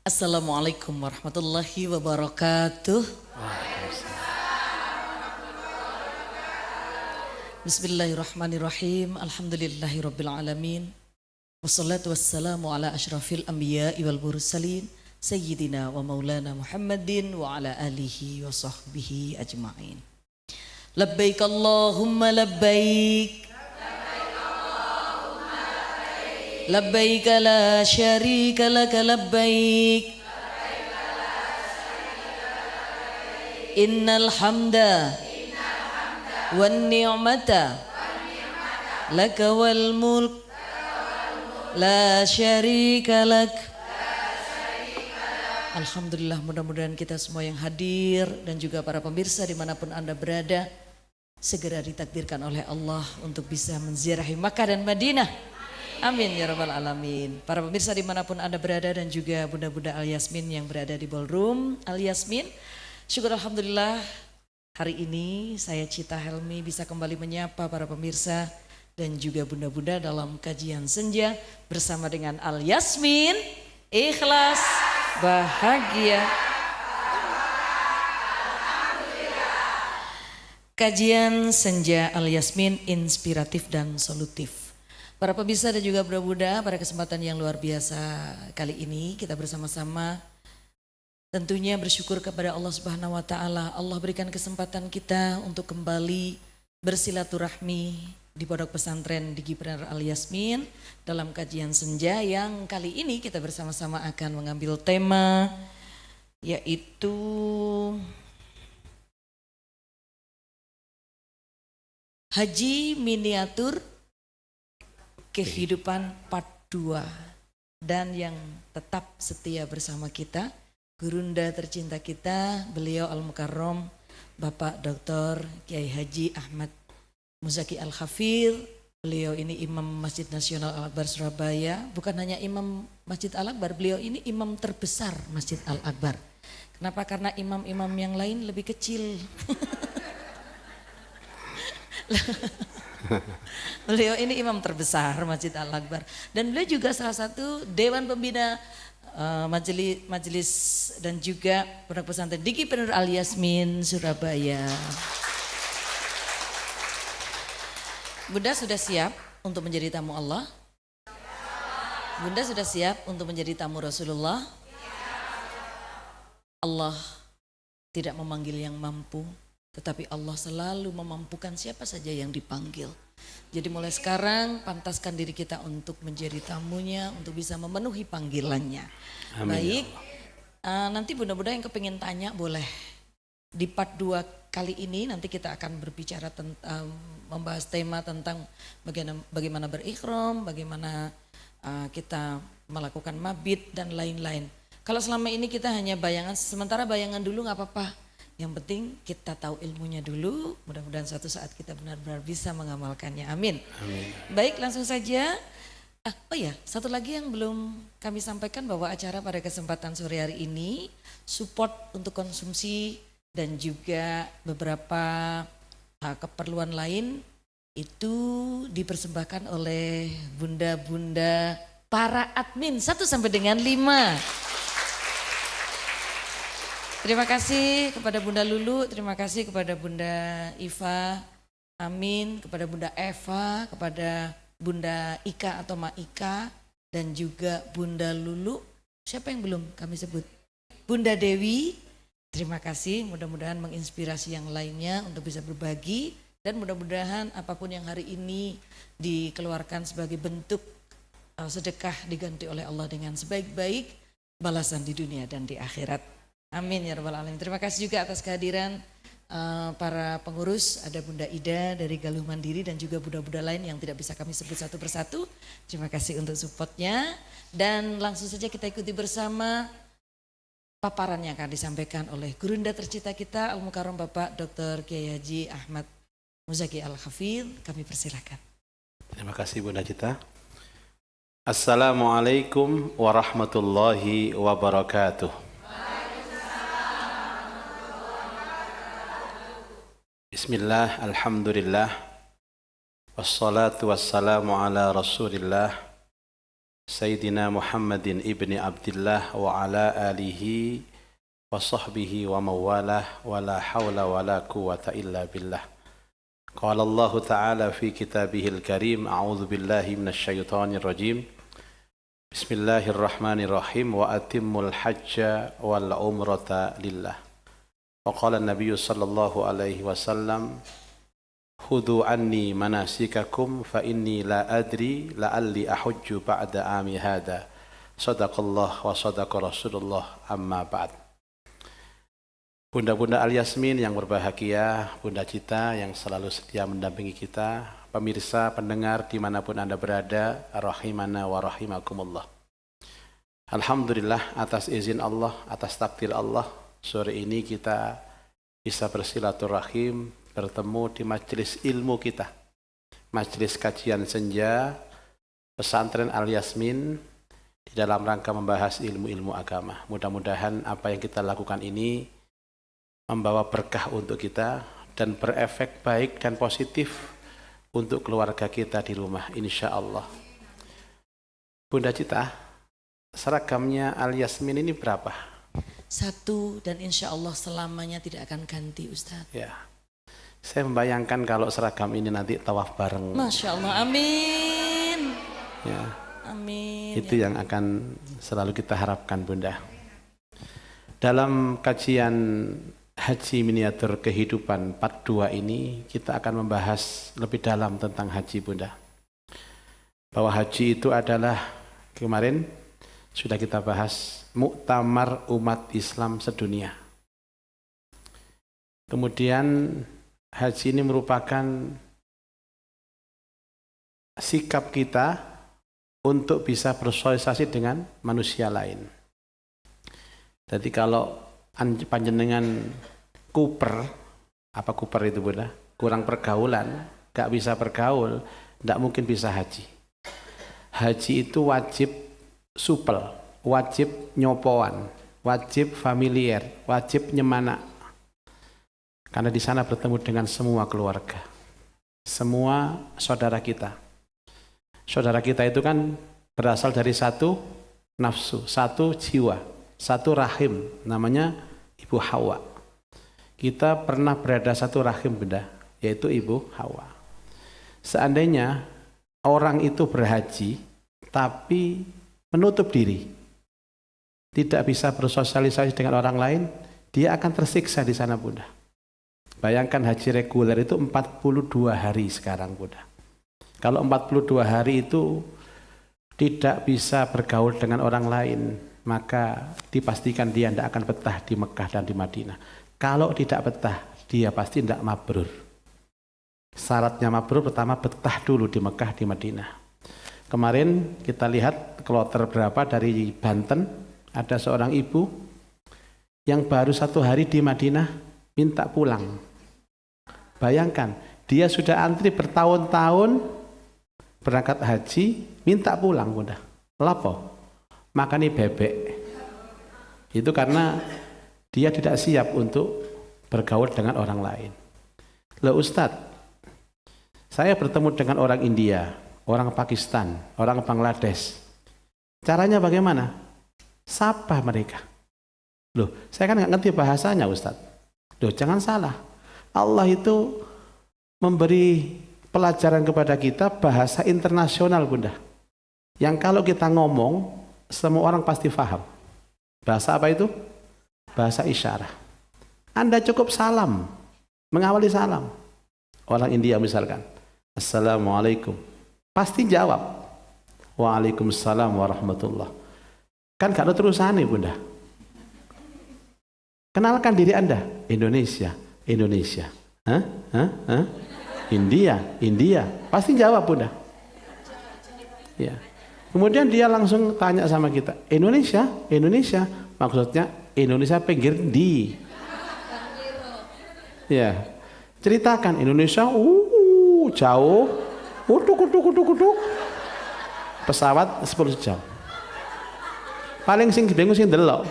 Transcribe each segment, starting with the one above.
Assalamualaikum warahmatullahi wabarakatuh. Bismillahirrahmanirrahim. Alhamdulillahi rabbil alamin. Wassalatu wassalamu ala asyrafil anbiya'i wal mursalin sayyidina wa maulana Muhammadin wa ala alihi wa sahbihi ajma'in. Labbaik Allahumma labbaik. Labbaik la syarika laka labbaik. Innal hamda wan ni'mata laka wal mulk la syarika lak. Alhamdulillah, mudah-mudahan kita semua yang hadir dan juga para pemirsa dimanapun Anda berada segera ditakdirkan oleh Allah untuk bisa menziarahi Makkah dan Madinah. Amin ya rabbal alamin. Para pemirsa dimanapun Anda berada dan juga bunda-bunda Al Yasmin yang berada di ballroom Al Yasmin, syukur alhamdulillah hari ini saya Cita Helmi bisa kembali menyapa para pemirsa dan juga bunda-bunda dalam kajian senja bersama dengan Al Yasmin, ikhlas, bahagia. Kajian senja Al Yasmin inspiratif dan solutif. Para pemirsa dan juga bunda-bunda, pada kesempatan yang luar biasa kali ini kita bersama-sama tentunya bersyukur kepada Allah Subhanahu wa taala. Allah berikan kesempatan kita untuk kembali bersilaturahmi di Pondok Pesantren Digipreneur Al Yasmin dalam kajian senja yang kali ini kita bersama-sama akan mengambil tema yaitu Haji Miniatur Kehidupan Part 2. Dan yang tetap setia bersama kita, gurunda tercinta kita, beliau Al-Mukarram Bapak Dr. Kiai Haji Ahmad Muzaki Al-Hafidh. Beliau ini Imam Masjid Nasional Al-Akbar Surabaya. Bukan hanya Imam Masjid Al-Akbar, beliau ini imam terbesar Masjid Al-Akbar. Kenapa? Karena imam-imam yang lain lebih kecil. Beliau ini imam terbesar Masjid Al-Akbar dan beliau juga salah satu Dewan Pembina majelis dan juga Pondok Pesantren Digipreneur Al Yasmin Surabaya. Bunda sudah siap untuk menjadi tamu Allah? Bunda sudah siap untuk menjadi tamu Rasulullah? Allah tidak memanggil yang mampu, tetapi Allah selalu memampukan siapa saja yang dipanggil. Jadi mulai sekarang pantaskan diri kita untuk menjadi tamunya, untuk bisa memenuhi panggilannya. Amin. Baik, nanti bunda-bunda yang kepingin tanya boleh. Di part 2 kali ini nanti kita akan berbicara tentang, membahas tema tentang bagaimana berikhram, bagaimana kita melakukan mabit dan lain-lain. Kalau selama ini kita hanya bayangan, sementara bayangan dulu gak apa-apa. Yang penting kita tahu ilmunya dulu, mudah-mudahan suatu saat kita benar-benar bisa mengamalkannya. Amin. Amin. Baik, langsung saja. Oh ya, satu lagi yang belum kami sampaikan bahwa acara pada kesempatan sore hari ini support untuk konsumsi dan juga beberapa keperluan lain itu dipersembahkan oleh bunda-bunda para admin 1 sampai dengan 5. Terima kasih kepada Bunda Lulu, terima kasih kepada Bunda Iva, Amin, kepada Bunda Eva, kepada Bunda Ika atau Ma Ika, dan juga Bunda Lulu. Siapa yang belum kami sebut? Bunda Dewi, terima kasih, mudah-mudahan menginspirasi yang lainnya untuk bisa berbagi. Dan mudah-mudahan apapun yang hari ini dikeluarkan sebagai bentuk sedekah diganti oleh Allah dengan sebaik-baik balasan di dunia dan di akhirat. Amin ya rabbal alamin. Terima kasih juga atas kehadiran para pengurus. Ada Bunda Ida dari Galuh Mandiri dan juga bunda-bunda lain yang tidak bisa kami sebut satu persatu. Terima kasih untuk supportnya. Dan langsung saja kita ikuti bersama paparan yang akan disampaikan oleh gurunda tercinta kita Al-Mukarram Bapak Dr. Kiai Haji Ahmad Muzaki Al-Hafidh. Kami persilakan. Terima kasih Bunda Cita. Assalamualaikum warahmatullahi wabarakatuh. Bismillah, alhamdulillah, wassalatu wassalamu ala rasulillah, Sayyidina Muhammadin ibni Abdillah wa ala alihi wa sahbihi wa mawalah wa la hawla wa la quwata illa billah. Qala Allah Ta'ala fi kitabihil karim, a'udzu billahi minasy syaithanir rajim. Bismillahirrahmanirrahim, wa atimmul hajja wal umrata lillah. Wa qala an-nabiy sallallahu alaihi wasallam, khudhu anni manasikakum fa inni la adri la'alli ahujju ba'da ami hadha. Sadaqallah wa sadaqa Rasulullah, amma ba'd. Bunda-bunda Al-Yasmin yang berbahagia, Bunda Cita yang selalu setia mendampingi kita, pemirsa, pendengar dimanapun Anda berada, rahimana wa rahimakumullah. Alhamdulillah, atas izin Allah, atas takdir Allah, sore ini kita bisa bersilaturahim, bertemu di majelis ilmu kita, majelis kajian senja pesantren Al-Yasmin, di dalam rangka membahas ilmu-ilmu agama. Mudah-mudahan apa yang kita lakukan ini membawa berkah untuk kita dan berefek baik dan positif untuk keluarga kita di rumah, insya Allah. Bunda Cita, seragamnya Al-Yasmin ini berapa? 1 dan insya Allah selamanya tidak akan ganti, Ustadz. Ya. Saya membayangkan kalau seragam ini nanti tawaf bareng. Masya Allah, amin. Ya. Amin. Itu yang akan selalu kita harapkan, Bunda. Dalam kajian Haji Miniatur Kehidupan Part 2 ini, kita akan membahas lebih dalam tentang haji, Bunda. Bahwa haji itu adalah, kemarin sudah kita bahas, muktamar umat Islam sedunia. Kemudian haji ini merupakan sikap kita untuk bisa bersosialisasi dengan manusia lain. Jadi kalau panjenengan kuper, apa kuper itu, Bunda? Kurang pergaulan, gak bisa bergaul, gak mungkin bisa haji. Haji itu wajib supel, wajib nyopoan, wajib familiar, wajib nyemana. Karena di sana bertemu dengan semua keluarga, semua saudara kita. Saudara kita itu kan berasal dari satu nafsu, satu jiwa, satu rahim, namanya Ibu Hawa. Kita pernah berada satu rahim, Bunda, yaitu Ibu Hawa. Seandainya orang itu berhaji, tapi menutup diri, tidak bisa bersosialisasi dengan orang lain, dia akan tersiksa di sana, Bunda. Bayangkan haji reguler itu 42 hari sekarang, Bunda. Kalau 42 hari itu tidak bisa bergaul dengan orang lain, maka dipastikan dia tidak akan betah di Mekah dan di Madinah. Kalau tidak betah, dia pasti tidak mabrur. Syaratnya mabrur pertama betah dulu di Mekah, di Madinah. Kemarin kita lihat kloter berapa dari Banten, ada seorang ibu yang baru 1 hari di Madinah minta pulang. Bayangkan, dia sudah antri bertahun-tahun berangkat haji, minta pulang, Bunda. Lapo? Makani bebek. Itu karena dia tidak siap untuk bergaul dengan orang lain. Loh Ustadz, saya bertemu dengan orang India, orang Pakistan, orang Bangladesh. Caranya bagaimana? Sapa mereka. Loh, saya kan nggak ngerti bahasanya, Ustadz. Loh, jangan salah. Allah itu memberi pelajaran kepada kita bahasa internasional, Bunda. Yang kalau kita ngomong, semua orang pasti paham. Bahasa apa itu? Bahasa isyarat. Anda cukup salam, mengawali salam. Orang India misalkan, Assalamualaikum. Pasti jawab, Waalaikumsalam warahmatullah. Kan gak ada terusan nih, Bunda. Kenalkan diri Anda, Indonesia. Indonesia. Hah? Hah? Hah? India. Pasti jawab, Bunda. Ya. Kemudian dia langsung tanya sama kita, Indonesia. Maksudnya Indonesia pinggir di. Ya. Ceritakan Indonesia, jauh. Kutuk. Pesawat 10 jam. Paling sing bingung sing delok.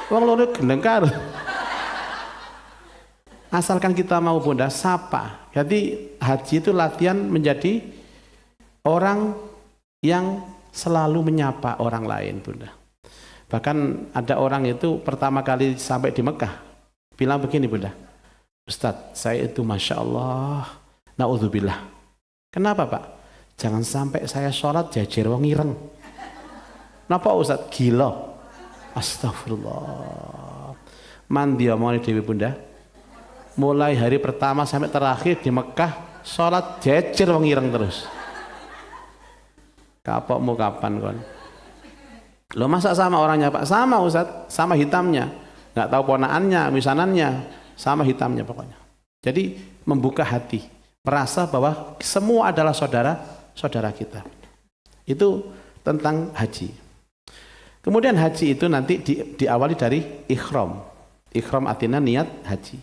Wong loro gendengkar. Asalkan kita mau, Bunda, sapa. Jadi haji itu latihan menjadi orang yang selalu menyapa orang lain, Bunda. Bahkan ada orang itu pertama kali sampai di Mekah bilang begini, Bunda, Ustadz, saya itu Masya Allah, na'udzubillah. Kenapa Pak? Jangan sampai saya sholat jajar wong ireng. Kenapa Ustadz? Gila. Astagfirullah. Mandi omongin dewi, Bunda. Mulai hari pertama sampai terakhir di Mekah, sholat jajar wong ireng terus. Kapokmu kapan kon? Lo masa sama orangnya Pak? Sama Ustadz, sama hitamnya. Nggak tahu ponaannya, misanannya, sama hitamnya pokoknya. Jadi membuka hati, merasa bahwa semua adalah saudara kita. Itu tentang haji. Kemudian haji itu nanti diawali dari ikhram. Ikhram artinya niat haji.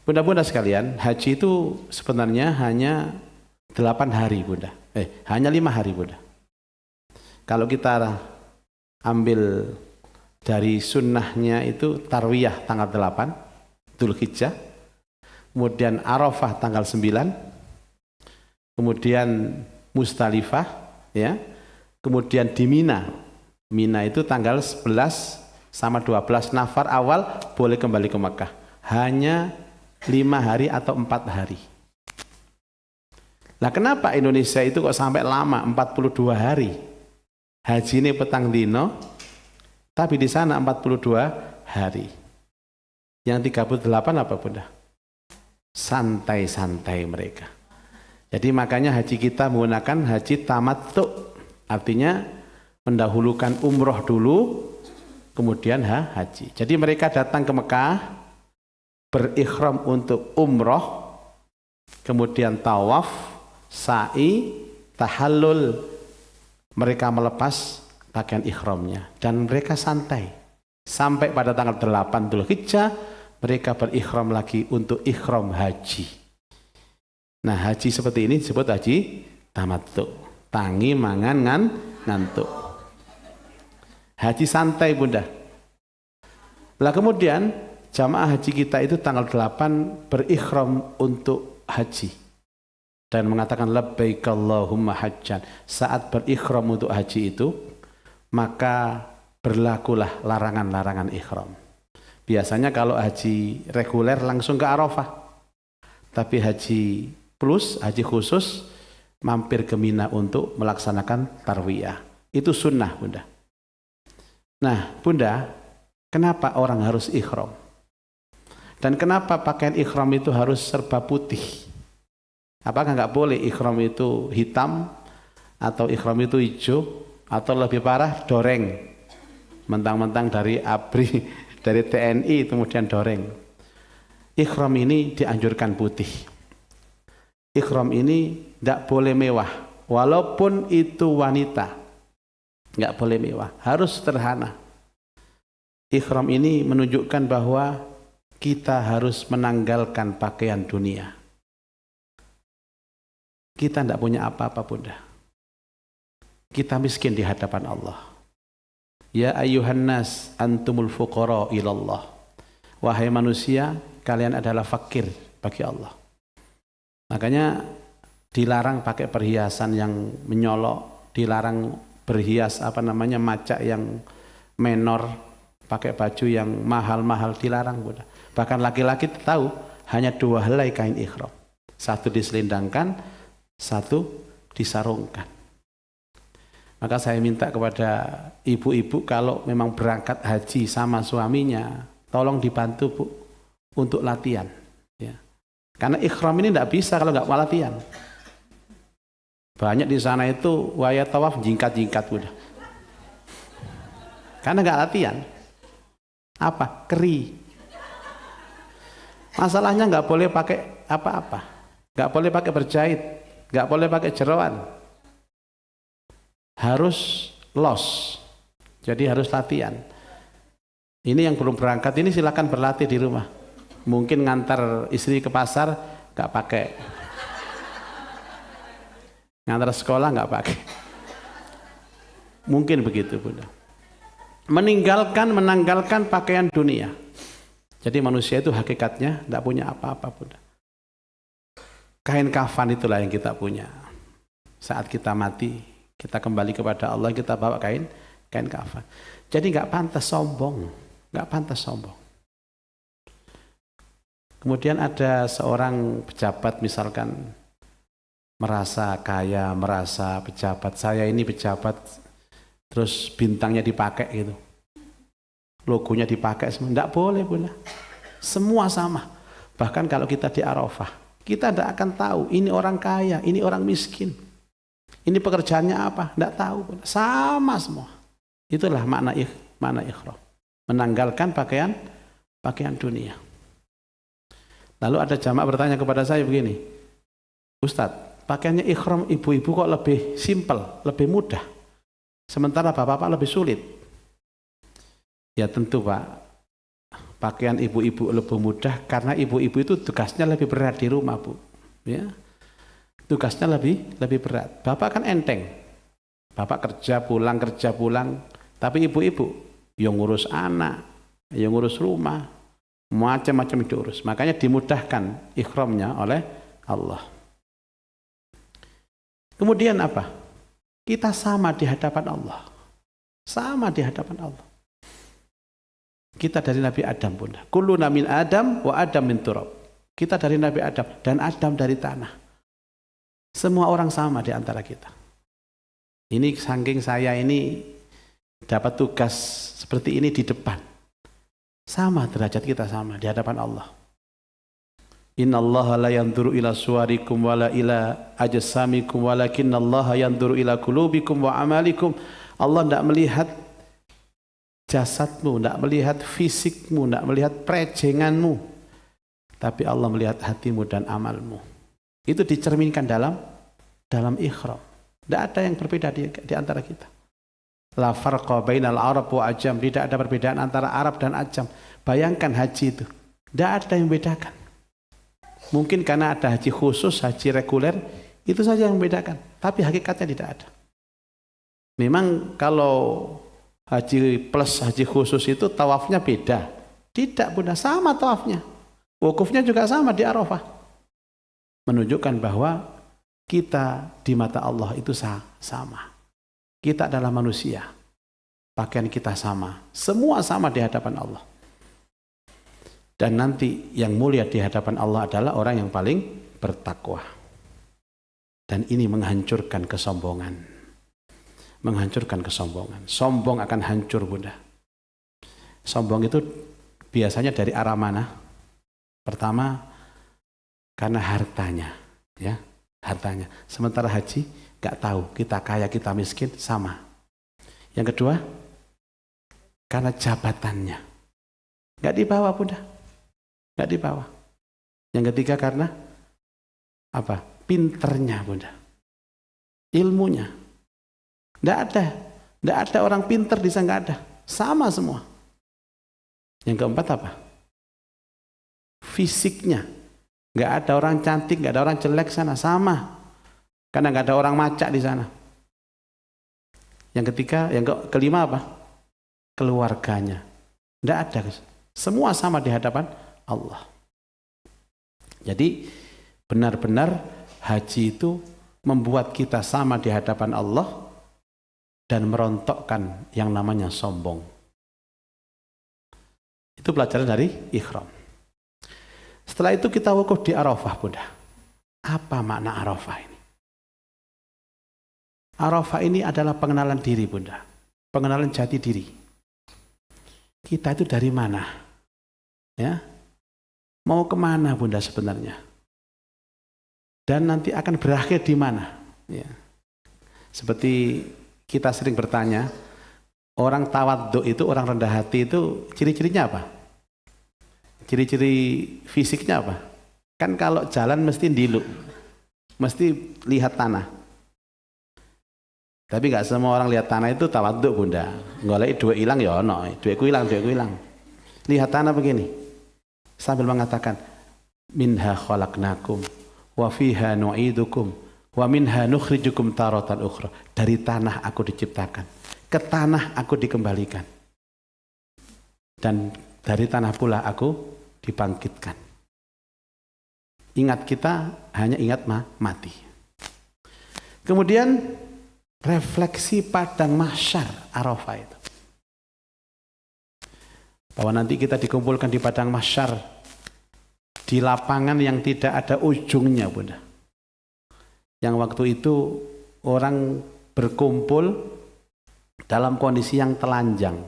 Bunda-bunda sekalian, haji itu sebenarnya hanya 8 hari, Bunda. Hanya 5 hari, Bunda. Kalau kita ambil dari sunnahnya itu tarwiyah tanggal 8 Dzulhijjah, kemudian Arafah tanggal 9, kemudian Musdalifah, ya, kemudian di Mina. Mina itu tanggal 11 sama 12 nafar awal boleh kembali ke Mekah. Hanya 5 hari atau 4 hari. Nah, kenapa Indonesia itu kok sampai lama 42 hari? Haji ini petang dino, tapi di sana 42 hari. Yang 38 apa, Bunda? Santai-santai mereka. Jadi makanya haji kita menggunakan haji tamattu. Artinya mendahulukan umroh dulu, kemudian haji. Jadi mereka datang ke Mekah, berikhram untuk umroh, kemudian tawaf, sa'i, tahallul. Mereka melepas pakaian ikhramnya dan mereka santai sampai pada tanggal 8 Dzulhijjah mereka berikhram lagi untuk ikhram haji. Nah, haji seperti ini disebut haji tamattu, tangi mangan ngantuk. Haji santai, Bunda. Lah kemudian jamaah haji kita itu tanggal 8 berikhram untuk haji dan mengatakan labbaik Allahumma hajjan. Saat berikhram untuk haji itu, maka berlakulah larangan-larangan ikhram. Biasanya kalau haji reguler langsung ke Arafah. Tapi haji plus, haji khusus, mampir ke Mina untuk melaksanakan tarwiyah. Itu sunnah, Bunda. Nah, Bunda, kenapa orang harus ikhram? Dan kenapa pakaian ikhram itu harus serba putih? Apakah nggak boleh ikhram itu hitam atau ikhram itu hijau atau lebih parah doreng, mentang-mentang dari ABRI, dari TNI kemudian doreng? Ikhram ini dianjurkan putih. Ikhram ini nggak boleh mewah, walaupun itu wanita, nggak boleh mewah, harus sederhana. Ikhram ini menunjukkan bahwa kita harus menanggalkan pakaian dunia. Kita tidak punya apa-apa, Bunda. Kita miskin di hadapan Allah. Ya ayyuhan nas antumul fuqara ilallah. Wahai manusia, kalian adalah fakir bagi Allah. Makanya dilarang pakai perhiasan yang menyolok, dilarang berhias macak yang menor, pakai baju yang mahal-mahal, dilarang, Bunda. Bahkan laki-laki tahu hanya 2 helai kain ikhram. Satu diselendangkan, satu disarungkan. Maka saya minta kepada ibu-ibu kalau memang berangkat haji sama suaminya, tolong dibantu, Bu, untuk latihan. Ya. Karena ikhram ini tidak bisa kalau nggak latihan. Banyak di sana itu waya tawaf jingkat-jingkat, udah. Karena nggak latihan. Apa? Keri. Masalahnya nggak boleh pakai apa-apa, nggak boleh pakai berjahit, nggak boleh pakai jeroan, harus los. Jadi harus latihan. Ini yang belum berangkat ini silakan berlatih di rumah. Mungkin ngantar istri ke pasar nggak pakai, ngantar sekolah nggak pakai. Mungkin begitu, Bunda. Menanggalkan pakaian dunia. Jadi manusia itu hakikatnya tidak punya apa-apa, Bunda. Kain kafan itulah yang kita punya. Saat kita mati, Kita kembali kepada Allah, kita bawa kain kafan. Jadi nggak pantas sombong, nggak pantas sombong. Kemudian ada seorang pejabat misalkan merasa kaya, merasa pejabat, saya ini pejabat, terus bintangnya dipakai gitu, logonya dipakai semua. Nggak boleh pula. Semua sama. Bahkan kalau kita di Arafah, kita tidak akan tahu ini orang kaya, ini orang miskin, ini pekerjaannya apa, tidak tahu pula. Sama semua. Itulah makna ihram. Menanggalkan pakaian dunia. Lalu ada jamaah bertanya kepada saya begini, Ustadz, pakaiannya ihram ibu-ibu kok lebih simpel, lebih mudah, sementara bapak-bapak lebih sulit. Ya tentu Pak, pakaian ibu-ibu lebih mudah karena ibu-ibu itu tugasnya lebih berat di rumah Bu. Ya, tugasnya lebih berat. Bapak kan enteng, bapak kerja pulang, tapi ibu-ibu yang ngurus anak, yang ngurus rumah, macam-macam diurus. Makanya dimudahkan ihramnya oleh Allah. Kemudian apa? Kita sama di hadapan Allah. Sama di hadapan Allah. Kita dari Nabi Adam Bunda. Kulluna min Adam wa Adam min turab. Kita dari Nabi Adam dan Adam dari tanah. Semua orang sama di antara kita. Ini saking saya ini dapat tugas seperti ini di depan. Sama derajat kita sama di hadapan Allah. Innallaha la yanzuru ila suwarikum wala ila ajsamikum walakinallaha yanzuru ila qulubikum wa amalikum. Allah tidak melihat jasadmu, tidak melihat fisikmu, tidak melihat prejenganmu, tapi Allah melihat hatimu dan amalmu. Itu dicerminkan dalam ihram. Tidak ada yang berbeda di antara kita. La farqa bainal Arab wa Ajam. Tidak ada perbedaan antara Arab dan Ajam. Bayangkan haji itu, tidak ada yang membedakan. Mungkin karena ada haji khusus, haji reguler, itu saja yang membedakan. Tapi hakikatnya tidak ada. Memang kalau haji plus haji khusus itu tawafnya beda. Tidak Bunda, sama tawafnya. Wukufnya juga sama di Arafah. Menunjukkan bahwa kita di mata Allah itu sama. Kita adalah manusia. Pakaian kita sama. Semua sama di hadapan Allah. Dan nanti yang mulia di hadapan Allah adalah orang yang paling bertakwa. Dan ini menghancurkan kesombongan. Menghancurkan kesombongan. Sombong akan hancur Bunda. Sombong itu biasanya dari arah mana? Pertama, karena hartanya. Ya, hartanya. Sementara haji, gak tahu kita kaya, kita miskin, sama. Yang kedua, karena jabatannya. Gak dibawa Bunda. Gak dibawa. Yang ketiga karena apa? Pinternya Bunda. Ilmunya. Tidak ada orang pinter di sana, nggak ada. Sama semua. Yang keempat apa? Fisiknya. Nggak ada orang cantik, nggak ada orang jelek sana, sama. Karena nggak ada orang macak di sana. Yang ketiga, yang kelima apa? Keluarganya. Nggak ada. Semua sama di hadapan Allah. Jadi benar-benar haji itu membuat kita sama di hadapan Allah dan merontokkan yang namanya sombong. Itu pelajaran dari ihram. Setelah itu kita wukuf di Arafah Bunda. Apa makna Arafah ini? Arafah ini adalah pengenalan diri Bunda. Pengenalan jati diri. Kita itu dari mana? Ya. Mau kemana Bunda sebenarnya? Dan nanti akan berakhir di mana? Ya. Seperti kita sering bertanya, orang tawadhu itu, orang rendah hati itu ciri-cirinya apa? Ciri-ciri fisiknya apa? Kan kalau jalan mesti ndilu, mesti lihat tanah. Tapi nggak semua orang lihat tanah itu tawadhu Bunda. Golek duit hilang ya ono, duitku hilang. Lihat tanah begini. Sambil mengatakan minha khalaqnakum wa fiha nu'idukum wa minha nukhrijukum taratan ukhra. Dari tanah aku diciptakan, ke tanah aku dikembalikan, dan dari tanah pula aku dibangkitkan. Ingat, kita hanya ingat mati. Kemudian refleksi padang mahsyar Arafah itu. Bahwa nanti kita dikumpulkan di padang mahsyar di lapangan yang tidak ada ujungnya, Bunda. Yang waktu itu orang berkumpul dalam kondisi yang telanjang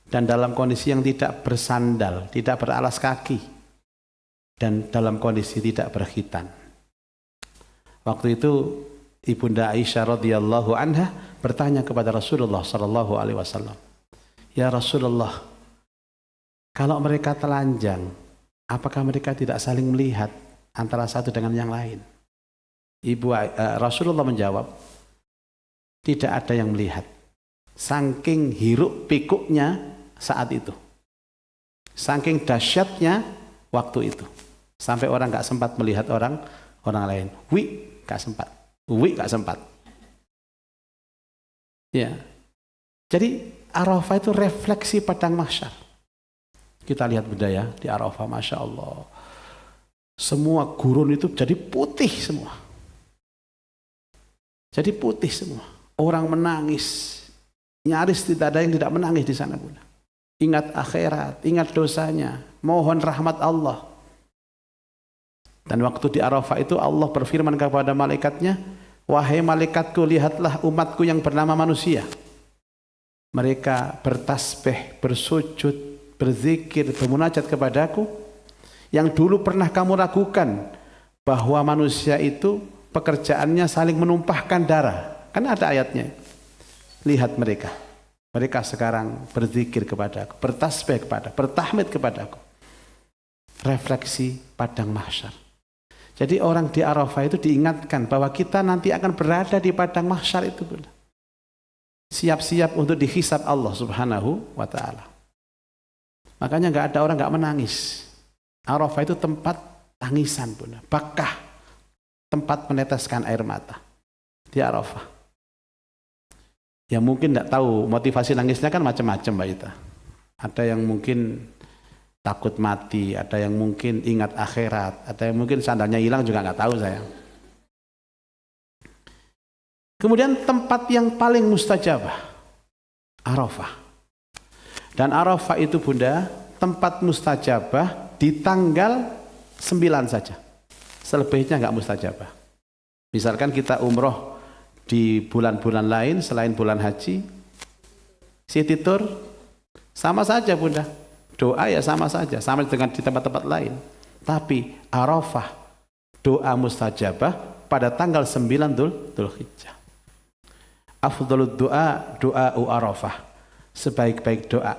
dan dalam kondisi yang tidak bersandal, tidak beralas kaki, dan dalam kondisi tidak berkhitan. Waktu itu Ibunda Aisyah radhiyallahu anha bertanya kepada Rasulullah sallallahu alaihi wasallam, "Ya Rasulullah, kalau mereka telanjang, apakah mereka tidak saling melihat antara satu dengan yang lain?" Rasulullah menjawab, tidak ada yang melihat. Saking hiruk pikuknya saat itu, saking dahsyatnya waktu itu, sampai orang nggak sempat melihat orang lain. Nggak sempat. Ya, jadi Arafah itu refleksi padang mahsyar. Kita lihat budaya di Arafah, masya Allah, semua gurun itu jadi putih semua. Jadi putih semua. Orang menangis. Nyaris tidak ada yang tidak menangis di sana, Bunda. Ingat akhirat, ingat dosanya, mohon rahmat Allah. Dan waktu di Arafah itu Allah berfirman kepada malaikatnya, "Wahai malaikatku, lihatlah umatku yang bernama manusia. Mereka bertasbih, bersujud, berzikir, bermunajat kepadaku, yang dulu pernah kamu ragukan bahwa manusia itu pekerjaannya saling menumpahkan darah." Kan ada ayatnya. Lihat mereka. Mereka sekarang berzikir kepadaku, bertasbih kepadaku, bertahmid kepadaku. Refleksi padang mahsyar. Jadi orang di Arafah itu diingatkan bahwa kita nanti akan berada di padang mahsyar itu. Siap-siap untuk dihisab Allah subhanahu wa ta'ala. Makanya nggak ada orang nggak menangis. Arafah itu tempat tangisan, Bunda. Bakah tempat meneteskan air mata di Arafah. Ya mungkin tidak tahu motivasi nangisnya kan macam-macam, Mbak Ita. Ada yang mungkin takut mati, ada yang mungkin ingat akhirat, ada yang mungkin sandalnya hilang juga nggak tahu saya. Kemudian tempat yang paling mustajabah, Arafah. Dan Arafah itu, Bunda, tempat mustajabah di tanggal 9 saja. Selebihnya nggak mustajabah. Misalkan kita umroh di bulan-bulan lain selain bulan haji, City Tour, sama saja, Bunda. Doa ya sama saja, sama dengan di tempat-tempat lain. Tapi Arafah, doa mustajabah pada tanggal 9 Dzulhijjah. Afdhalud doa, doa'u Arafah. Sebaik-baik doa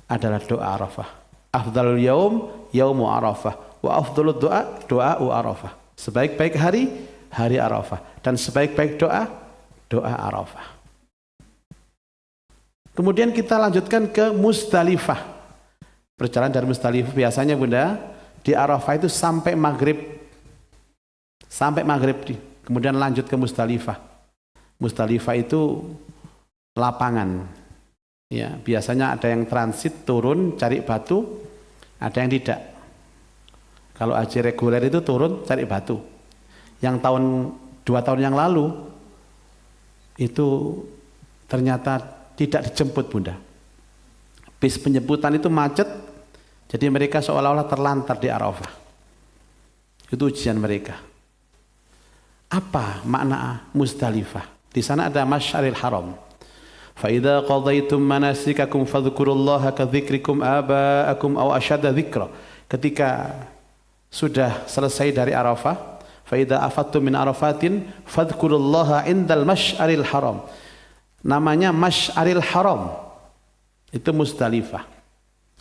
adalah doa Arafah. Afdhalul yaum, yaumu Arafah. Wa afdhalud doa, doa'u Arafah. Sebaik-baik hari, hari Arafah. Dan sebaik-baik doa, doa Arafah. Kemudian kita lanjutkan ke Musdalifah. Perjalanan dari Musdalifah biasanya, Bunda, di Arafah itu sampai maghrib. Sampai maghrib. Kemudian lanjut ke Musdalifah. Musdalifah itu lapangan. Ya, biasanya ada yang transit turun cari batu, ada yang tidak. Kalau haji reguler itu turun cari batu. Yang 2 tahun yang lalu itu ternyata tidak dijemput, Bunda. Bis penjemputan itu macet, jadi mereka seolah-olah terlantar di Arafah. Itu ujian mereka. Apa makna Musdalifah? Di sana ada Masy'aril Haram. Fa idza qadaytum manasikakum fadhkurullaha ka dzikrikum aba'akum aw ashadda dzikra. Ketika sudah selesai dari Arafah, fa idza afattum min Arafatin fadhkurullaha indal Masy'aril Haram. Namanya Masy'aril Haram. Itu Musdalifah.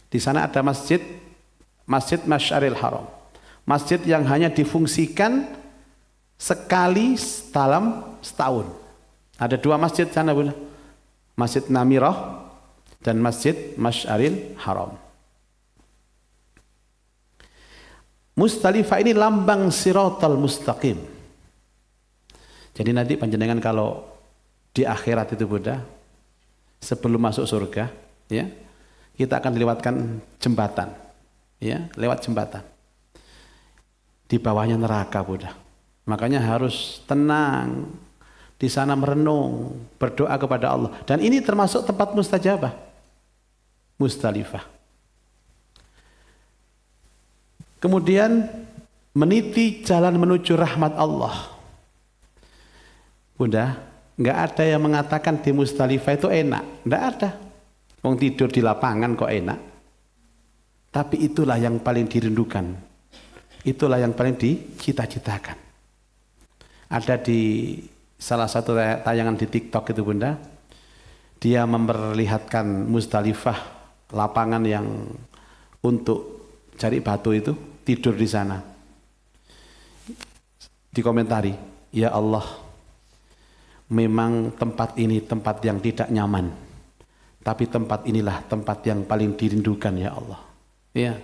Di sana ada masjid Masy'aril Haram. Masjid yang hanya difungsikan sekali dalam setahun. Ada 2 masjid sana, Bunda. Masjid Namirah dan Masjid Masy'aril Haram. Musdalifah ini lambang Siratal Mustaqim. Jadi nanti panjenengan kalau di akhirat itu, Bunda, sebelum masuk surga, ya, kita akan dilewatkan jembatan, ya, lewat jembatan. Di bawahnya neraka, Bunda. Makanya harus tenang. di sana merenung, berdoa kepada Allah. Dan ini termasuk tempat mustajabah, Musdalifah. Kemudian meniti jalan menuju rahmat Allah. Bunda, nggak ada yang mengatakan di Musdalifah itu enak, nggak ada. Wong tidur di lapangan kok enak. Tapi itulah yang paling dirindukan, itulah yang paling dicita-citakan. Ada di salah satu tayangan di TikTok itu Bunda, dia memperlihatkan Musdalifah, lapangan yang untuk cari batu itu, tidur di sana. Dikomentari, ya Allah, memang tempat ini tempat yang tidak nyaman, tapi tempat inilah tempat yang paling dirindukan ya Allah. Ya,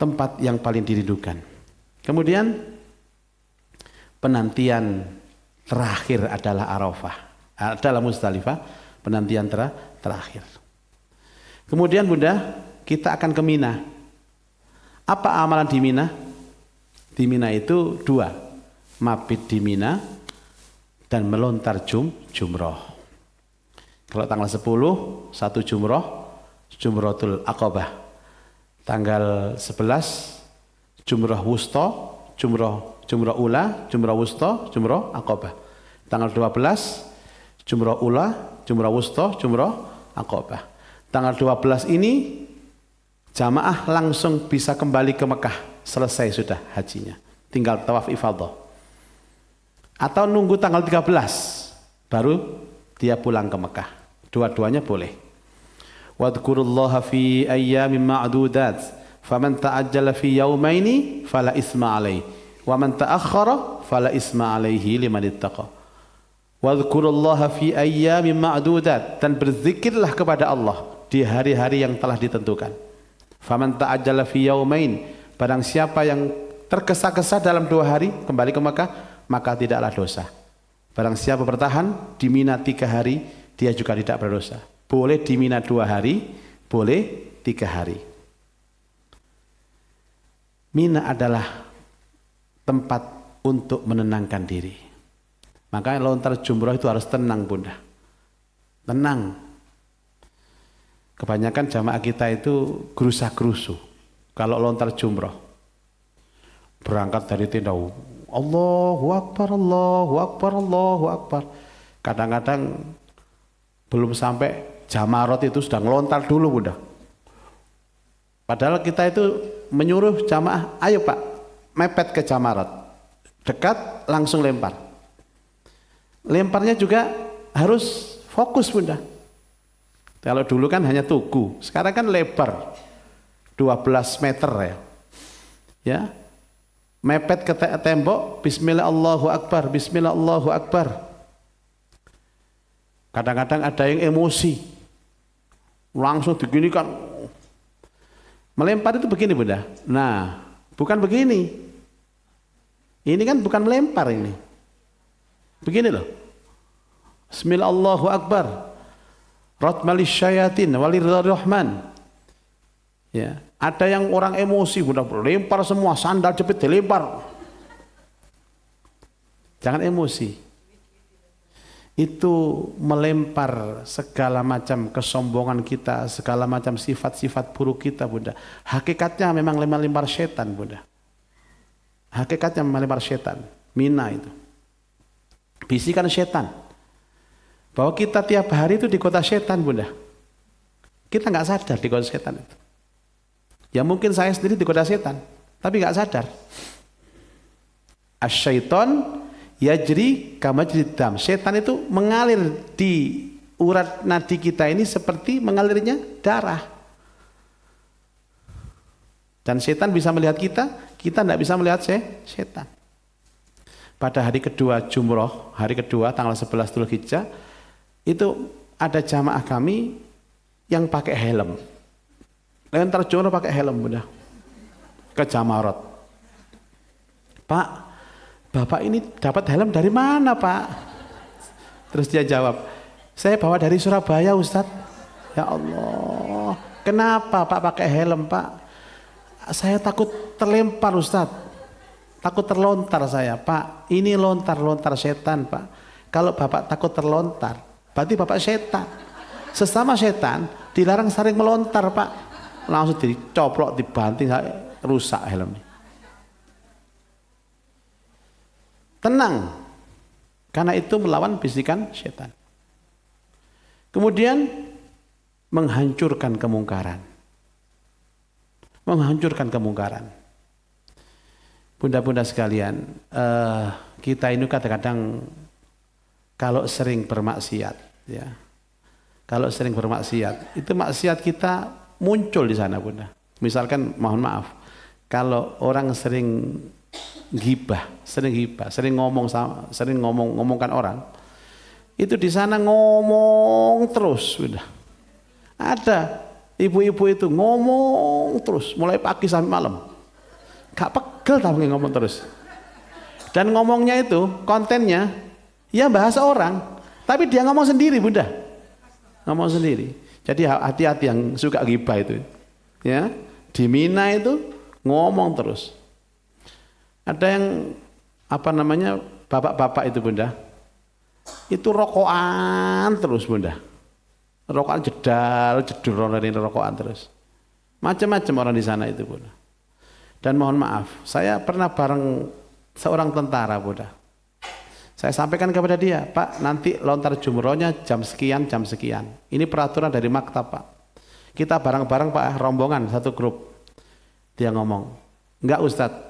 tempat yang paling dirindukan. Kemudian penantian terakhir adalah Arafah, adalah Musdalifah, penantian terakhir. Kemudian Bunda, kita akan ke Mina. Apa amalan di Mina? Di Mina itu dua, mabit di Mina dan melontar jumroh. Kalau tanggal 10, satu jumrohul Aqabah. Tanggal 11, jumroh wusta, jumroh ula, jumroh wusta, jumroh Aqabah. Tanggal 12, jumroh ula, jumroh wusta, jumroh Aqabah. Tanggal 12 ini jamaah langsung bisa kembali ke Mekah, selesai sudah hajinya, tinggal tawaf ifadah. Atau nunggu tanggal 13 baru dia pulang ke Mekah. Dua-duanya boleh. Wadhkurullaha fi ayyamin ma'dudat, faman ta'ajjala fi yaumaini fala isma alaihi, wa man ta'akhkhara fala isma alaihi liman ittaqa. Wadhkurullaha fi ayyamin ma'dudat, dan berzikirlah kepada Allah di hari-hari yang telah ditentukan. Faman ta'ajjala fi yaumain, barang siapa yang tergesa-gesa dalam 2 hari kembali ke Mekah, maka tidaklah dosa. Barang siapa bertahan di Mina 3 hari, dia juga tidak berdosa. Boleh di Mina 2 hari, boleh 3 hari. Mina adalah tempat untuk menenangkan diri. Makanya lontar jumroh itu harus tenang Bunda. Tenang. Kebanyakan jamaah kita itu gerusa-gerusu kalau lontar jumroh. Berangkat dari tenda, Allahu Akbar, Allahu Akbar, Allahu Akbar. Kadang-kadang belum sampai Jamarot itu sudah ngelontar dulu Bunda. Padahal kita itu menyuruh jamaah, ayo Pak, mepet ke Jamarot. Dekat langsung lempar. Lemparnya juga harus fokus Bunda. Kalau dulu kan hanya tugu, sekarang kan lebar 12 meter ya. Ya. Mepet ke tembok, bismillah Allahu Akbar, bismillah Allahu Akbar. Kadang-kadang ada yang emosi. Langsung diginikan. Melempar itu begini Bunda. Nah, bukan begini. Ini kan bukan melempar ini. Begini loh. Bismillah Allahu Akbar. Ratmalis syayatin walirrahman. Ya, ada yang orang emosi Bunda, lempar semua, sandal jepit dilempar. Jangan emosi. Itu melempar segala macam kesombongan kita, segala macam sifat-sifat buruk kita Bunda. Hakikatnya memang lempar setan Bunda. Hakikatnya melempar setan. Mina itu. Bisikan setan. Bahwa kita tiap hari itu di kota setan Bunda. Kita nggak sadar di kota setan itu. Ya mungkin saya sendiri di kota setan, tapi nggak sadar. Asyaiton yajri kama majrid dam. Setan itu mengalir di urat nadi kita ini seperti mengalirnya darah. Dan setan bisa melihat kita, kita tidak bisa melihat setan. Pada hari kedua jumroh, hari kedua tanggal 11 Dzulhijjah, itu ada jamaah kami yang pakai helm. Lontar jumroh pakai helm Bunda. Ke Jamarot. Pak, Bapak ini dapat helm dari mana Pak? Terus dia jawab, saya bawa dari Surabaya Ustadz. Ya Allah, kenapa Pak pakai helm Pak? Saya takut terlempar Ustadz. Takut terlontar saya Pak. Ini lontar setan Pak. Kalau Bapak takut terlontar, berarti Bapak setan. Sesama setan dilarang saling melontar, Pak. Langsung dicoplok, dibanting, rusak helmnya. Tenang, karena itu melawan bisikan setan. Kemudian menghancurkan kemungkaran. Menghancurkan kemungkaran. Bunda-bunda sekalian, kita ini kadang-kadang kalau sering bermaksiat, ya, kalau sering bermaksiat, itu maksiat kita muncul di sana, Bunda. Misalkan, mohon maaf, kalau orang sering gibah, sering ngomongkan orang, itu di sana ngomong terus, Bunda. Ada ibu-ibu itu ngomong terus, mulai pagi sampai malam. Gak pegel tapi ngomong terus. Dan ngomongnya itu, kontennya, ya bahasa orang, tapi dia ngomong sendiri, Bunda. Ngomong sendiri. Jadi hati-hati yang suka gibah itu. Ya, di Mina itu ngomong terus. Ada yang bapak-bapak itu, Bunda. Itu rokokan terus, Bunda. Rokokan jedul dari rokokan terus. Macam-macam orang di sana itu, Bunda. Dan mohon maaf, saya pernah bareng seorang tentara, Bunda. Saya sampaikan kepada dia, Pak, nanti lontar jumrohnya jam sekian. Ini peraturan dari maktab, Pak. Kita bareng-bareng, Pak, rombongan satu grup. Dia ngomong, enggak Ustadz,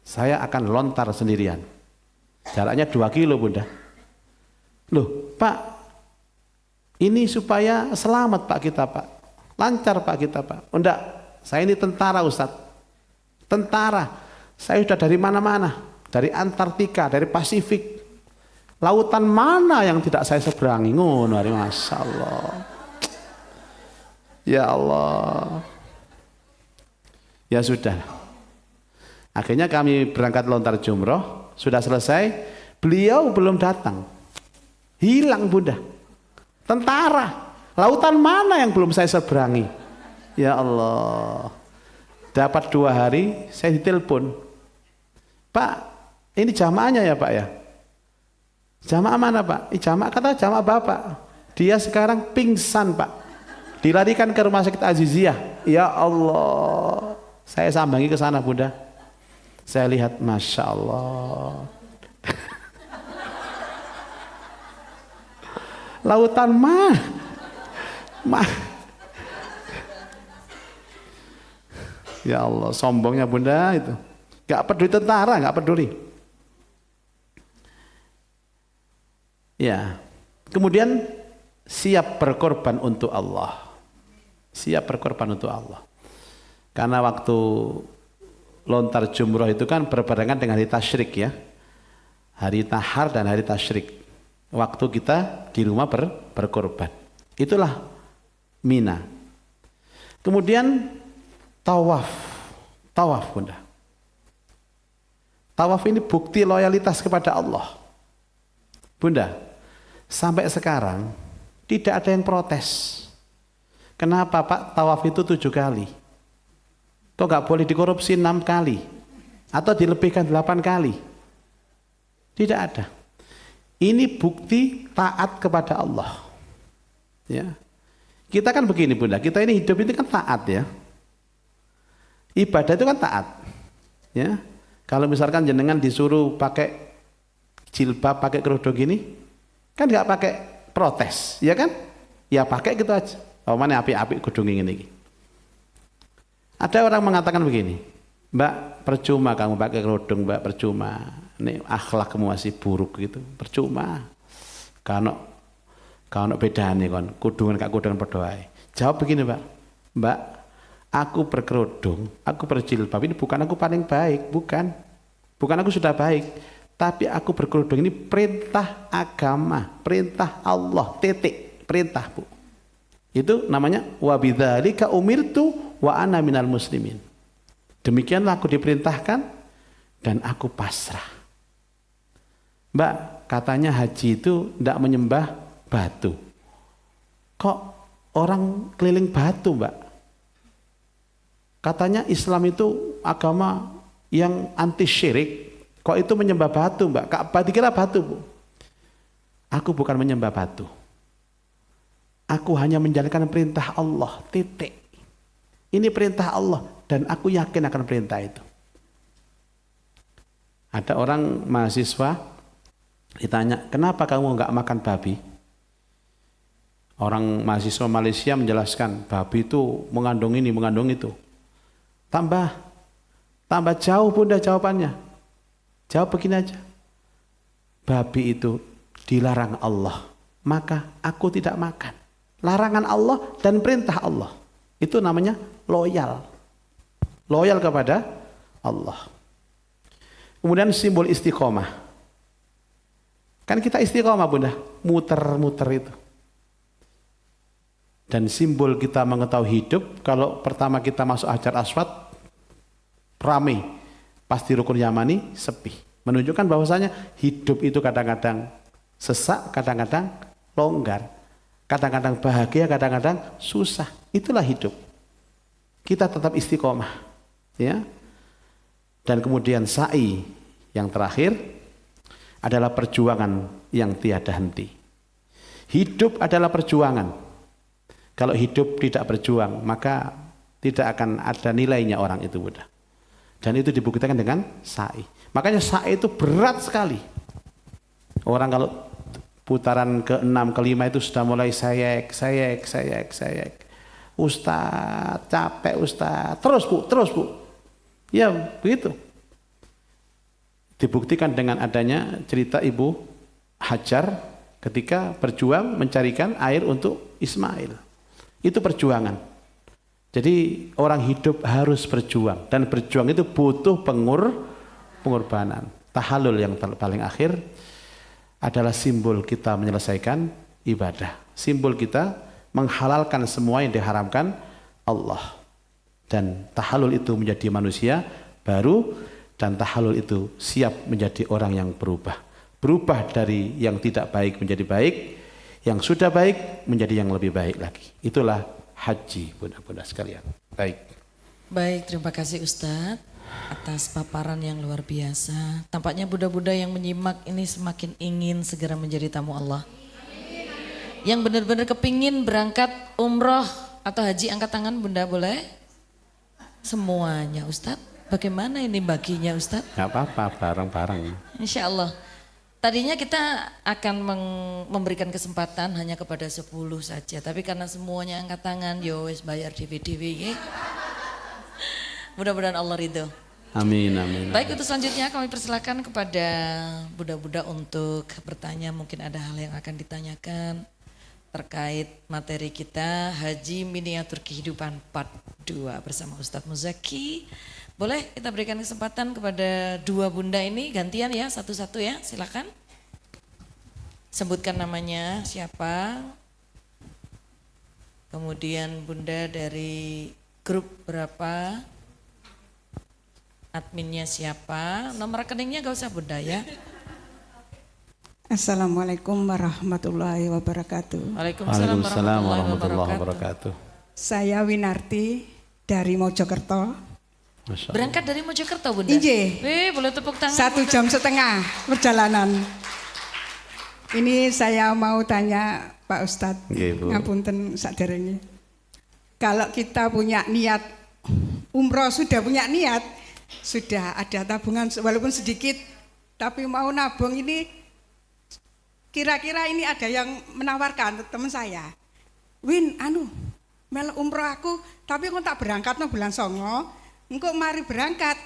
saya akan lontar sendirian. Jaraknya 2 kilo, Bunda. Loh, Pak, ini supaya selamat, Pak, kita, Pak. Lancar, Pak, kita, Pak. Enggak, saya ini tentara, Ustadz. Tentara, saya sudah dari mana-mana, dari Antartika, dari Pasifik, lautan mana yang tidak saya seberangi, ngono, masya Allah, ya Allah, ya sudah. Akhirnya kami berangkat lontar jumroh, sudah selesai, beliau belum datang, hilang, Bunda. Tentara, lautan mana yang belum saya seberangi, ya Allah. Dapat 2 hari, saya ditelepon, Pak, ini jamaahnya ya, Pak, ya? Jamaah mana, Pak? Jamaah, kata jamaah Bapak. Dia sekarang pingsan, Pak. Dilarikan ke rumah sakit Aziziyah. Ya Allah, saya sambangi ke sana, Bunda. Saya lihat, masya Allah. Lautan mana? Ya Allah, sombongnya, Bunda itu. Gak peduli tentara, gak peduli. Ya, kemudian siap berkorban untuk Allah. Siap berkorban untuk Allah. Karena waktu lontar jumroh itu kan berbarengan dengan hari tasyrik, ya. Hari Nahar dan hari tasyrik. Waktu kita di rumah berkorban. Itulah Mina. Kemudian tawaf, Bunda. Tawaf ini bukti loyalitas kepada Allah. Bunda, sampai sekarang tidak ada yang protes. Kenapa, Pak, tawaf itu 7 kali? Kok gak boleh dikorupsi 6 kali? Atau dilebihkan 8 kali? Tidak ada. Ini bukti taat kepada Allah. Ya. Kita kan begini, Bunda, kita ini hidup ini kan taat, ya. Ibadah itu kan taat, ya. Kalau misalkan jenengan disuruh pakai jilbab, pakai kerudung gini, kan nggak pakai protes, ya kan? Ya pakai gitu aja. Oh, mana api-api kerudung ini. Ada orang mengatakan begini, Mbak, percuma kamu pakai kerudung, Mbak, percuma. Ini akhlakmu masih buruk gitu, percuma. Kalau bedanya kan, kudungan kak kudungan berdoa. Jawab begini, Mbak, aku berkerudung, aku berjilbab, ini bukan aku paling baik, bukan aku sudah baik, tapi aku berkerudung ini perintah agama, perintah Allah, titik, perintah, Bu. Itu namanya wa bidzalika umirtu wa ana minal muslimin. Demikianlah aku diperintahkan dan aku pasrah. Mbak, katanya haji itu tidak menyembah batu. Kok orang keliling batu, Mbak? Katanya Islam itu agama yang anti syirik. Kok itu menyembah batu, Mbak? Ka'bah dikira batu, Bu. Aku bukan menyembah batu. Aku hanya menjalankan perintah Allah, titik. Ini perintah Allah dan aku yakin akan perintah itu. Ada orang mahasiswa ditanya, kenapa kamu enggak makan babi? Orang mahasiswa Malaysia menjelaskan, babi itu mengandung ini, mengandung itu. Tambah jauh bunda jawabannya. Jawab begini aja. Babi itu dilarang Allah, maka aku tidak makan. Larangan Allah dan perintah Allah. Itu namanya loyal. Loyal kepada Allah. Kemudian simbol istiqomah. Kan kita istiqomah bunda, muter-muter itu. Dan simbol kita mengetahui hidup, kalau pertama kita masuk Hajar Aswad, ramai. Pasti rukun Yamani, sepi. Menunjukkan bahwasanya hidup itu kadang-kadang sesak, kadang-kadang longgar. Kadang-kadang bahagia, kadang-kadang susah. Itulah hidup. Kita tetap istiqomah. Ya. Dan kemudian sa'i yang terakhir adalah perjuangan yang tiada henti. Hidup adalah perjuangan. Kalau hidup tidak berjuang, maka tidak akan ada nilainya orang itu, Bunda. Dan itu dibuktikan dengan sa'i. Makanya sa'i itu berat sekali. Orang kalau putaran ke-6, ke-5 itu sudah mulai sayek. Ustaz, capek Ustaz. Terus bu. Ya begitu. Dibuktikan dengan adanya cerita Ibu Hajar ketika berjuang mencarikan air untuk Ismail. Itu perjuangan. Jadi orang hidup harus berjuang. Dan berjuang itu butuh pengorbanan. Tahallul yang paling akhir adalah simbol kita menyelesaikan ibadah. Simbol kita menghalalkan semua yang diharamkan Allah. Dan tahallul itu menjadi manusia baru, dan tahallul itu siap menjadi orang yang berubah. Berubah dari yang tidak baik menjadi baik, yang sudah baik menjadi yang lebih baik lagi. Itulah haji, bunda-bunda sekalian. Baik, terima kasih Ustadz atas paparan yang luar biasa. Tampaknya bunda-bunda yang menyimak ini semakin ingin segera menjadi tamu Allah. Yang benar-benar kepingin berangkat umroh atau haji, angkat tangan bunda boleh? Semuanya Ustadz. Bagaimana ini baginya Ustadz? Gak apa-apa, bareng-bareng. Insya Allah. Tadinya kita akan memberikan kesempatan hanya kepada 10 saja. Tapi karena semuanya angkat tangan, wis bayar DVD. Mudah-mudahan Allah ridho. Amin, amin. Baik, untuk selanjutnya kami persilakan kepada Buddha-Buddha untuk bertanya. Mungkin ada hal yang akan ditanyakan terkait materi kita Haji Miniatur Kehidupan Part 2 bersama Ustadz Muzaki. Boleh kita berikan kesempatan kepada dua bunda ini gantian ya, satu-satu ya, silakan. Sebutkan namanya siapa. Kemudian bunda dari grup berapa, adminnya siapa, nomor rekeningnya gak usah bunda ya. Assalamualaikum warahmatullahi wabarakatuh. Waalaikumsalam warahmatullahi wabarakatuh. Saya Winarti dari Mojokerto. Berangkat dari Mojokerto bunda? Iya. Boleh tepuk tangan 1,5 jam perjalanan. Ini saya mau tanya Pak Ustadz, ngapunten saderenge. Kalau kita punya niat umroh, sudah punya niat, sudah ada tabungan walaupun sedikit, tapi mau nabung ini, kira-kira ini ada yang menawarkan teman saya. Win, melok umroh aku, tapi kok tak berangkat no bulan Songo. Engkau mari berangkat,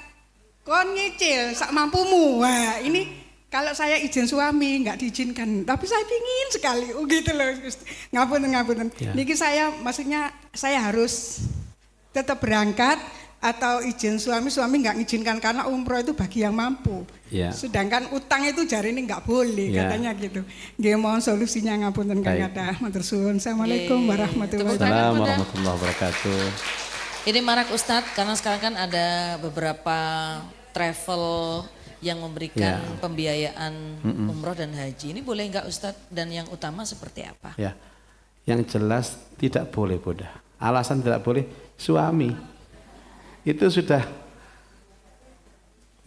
kon nyicil sak mampumu. Wah, ini kalau saya izin suami nggak diizinkan, tapi saya pingin sekali. Gitu loh, ngapunten. Ya. Niki saya, maksudnya saya harus tetap berangkat atau izin suami nggak ngizinkan karena umroh itu bagi yang mampu. Ya. Sedangkan utang itu jari ini nggak boleh, katanya gitu. Nggih, mohon solusinya ngapunten Kang Kata. Matur suwun. Assalamualaikum warahmatullahi wabarakatuh. Ini marak Ustadz karena sekarang kan ada beberapa travel yang memberikan pembiayaan umroh dan haji. Ini boleh enggak Ustadz, dan yang utama seperti apa? Ya, yang jelas tidak boleh Bunda. Alasan tidak boleh, suami itu sudah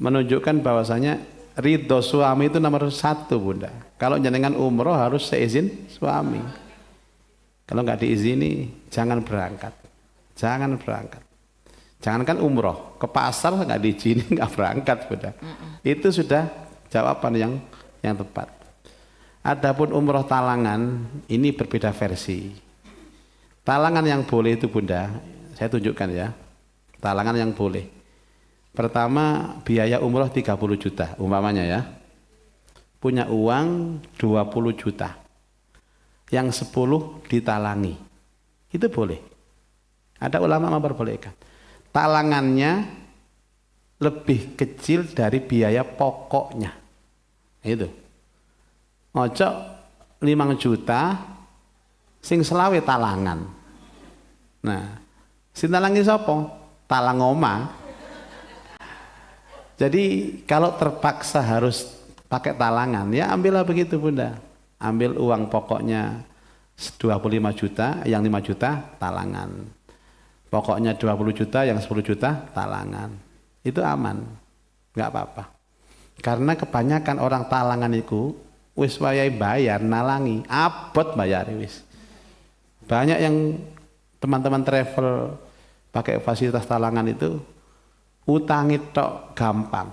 menunjukkan bahwasanya ridho suami itu nomor satu Bunda. Kalau jenengan umroh harus seizin suami. Kalau nggak diizini jangan berangkat. Jangan berangkat. Jangankan umroh, ke pasar nggak diizini nggak berangkat Bunda. Itu sudah jawaban yang tepat. Adapun umroh talangan ini berbeda versi. Talangan yang boleh itu Bunda, saya tunjukkan ya. Talangan yang boleh. Pertama biaya umroh 30 juta umpamanya ya. Punya uang 20 juta. Yang 10 ditalangi. Itu boleh. Ada ulama memperbolehkan. Talangannya lebih kecil dari biaya pokoknya. Itu. Ojo 5 juta sing selawe talangan. Nah, sing talangi sapa? Talang oma. Jadi kalau terpaksa harus pakai talangan, ya ambillah begitu Bunda. Ambil uang pokoknya 25 juta, yang 5 juta talangan. Pokoknya 20 juta, yang 10 juta talangan. Itu aman, nggak apa-apa. Karena kebanyakan orang talangan itu wis wayahe bayar nalangi, abot bayar wis. Banyak yang teman-teman travel pakai fasilitas talangan itu utangi tok gampang.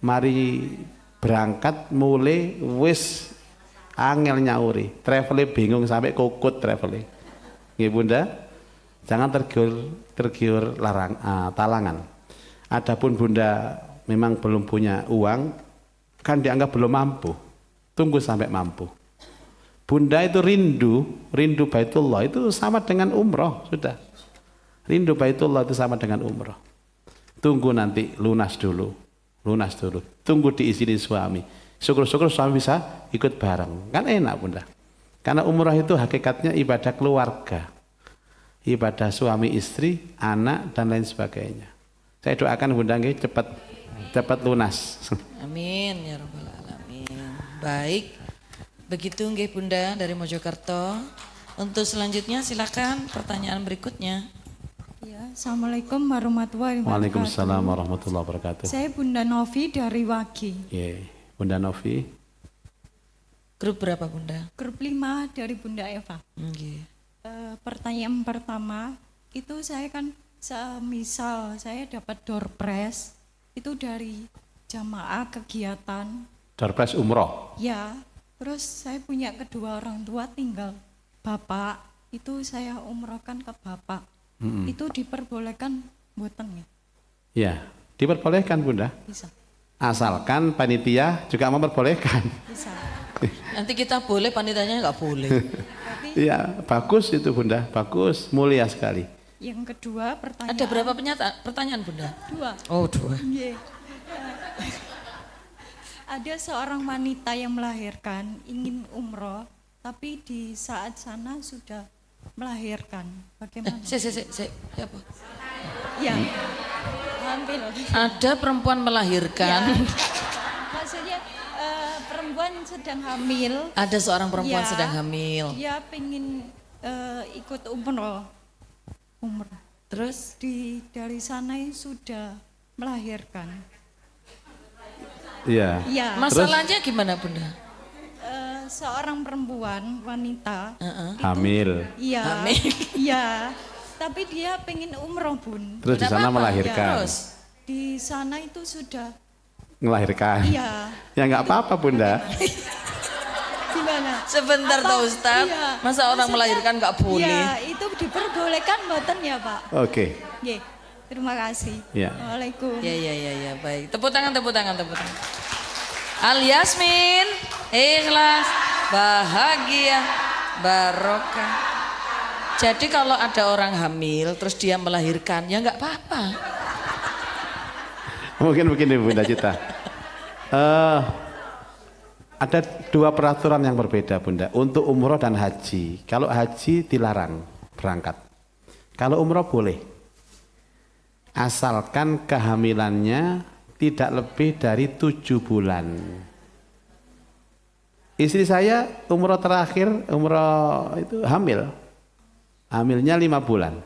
Mari berangkat mulai wis angel nyauri. Travelnya bingung sampai kokut travelnya. Nggih Bunda? Jangan tergiur talangan. Adapun Bunda memang belum punya uang, kan dianggap belum mampu. Tunggu sampai mampu. Bunda itu rindu Baitullah itu sama dengan umroh sudah. Rindu Baitullah itu sama dengan umroh. Tunggu nanti lunas dulu. Tunggu diizini suami. Syukur-syukur suami bisa ikut bareng. Kan enak Bunda. Karena umroh itu hakikatnya ibadah keluarga. Ibadah suami istri, anak dan lain sebagainya. Saya doakan Bunda nggih cepat lunas. Amin ya rabbal alamin. Baik. Begitu nggih Bunda dari Mojokerto. Untuk selanjutnya silakan pertanyaan berikutnya. Ya, Assalamualaikum warahmatullahi wabarakatuh. Waalaikumsalam warahmatullahi wabarakatuh. Saya Bunda Novi dari Wagi. Yeah. Bunda Novi. Grup berapa Bunda? Grup 5 dari Bunda Eva. Nggih. Pertanyaan pertama, itu saya kan semisal saya dapat door prize itu dari jamaah kegiatan. Door prize umroh. Ya, terus saya punya kedua orang tua tinggal bapak, itu saya umrohkan ke bapak. Itu diperbolehkan mboten ya? Ya, diperbolehkan Bunda. Bisa. Asalkan panitia juga memperbolehkan. Bisa. Nanti kita boleh, panitanya nggak boleh. Iya, bagus itu Bunda, bagus, mulia sekali. Yang kedua pertanyaan. Ada berapa pertanyaan Bunda? 2. Oh 2. Yeah. Ada seorang wanita yang melahirkan, ingin umroh, tapi di saat sana sudah melahirkan. Bagaimana? Siapa? Ya, hamil. Ada perempuan melahirkan. Ya. Maksudnya perempuan sedang hamil. Ada seorang perempuan Ya, sedang hamil. Dia pengen ikut umroh. Terus Dari sana sudah melahirkan. Iya. Ya. masalahnya gimana Bunda? Seorang perempuan wanita Hamil. Iya. Hamil. Iya. Tapi dia pengen umroh Bun. Terus di sana melahirkan. Terus Di sana itu sudah. Melahirkan. Iya. Ya nggak apa-apa Bunda. Gimana? sebentar Apa? Pak Ustadz, Iya. masa orang Maksudnya, melahirkan nggak boleh? Iya, itu diperbolehkan mboten ya Pak? Oke. Ye, terima kasih. Ya. Waalaikumsalam. Ya, baik. Tepuk tangan. Al Yasmin, ikhlas, bahagia, barokah. Jadi kalau ada orang hamil terus dia melahirkan, ya nggak apa-apa. Mungkin begini Bunda Cita. Ada 2 peraturan yang berbeda Bunda untuk umroh dan haji. Kalau haji dilarang berangkat. Kalau umroh boleh. Asalkan kehamilannya tidak lebih dari 7 bulan. Istri saya umroh terakhir, umroh itu hamil. Hamilnya 5 bulan.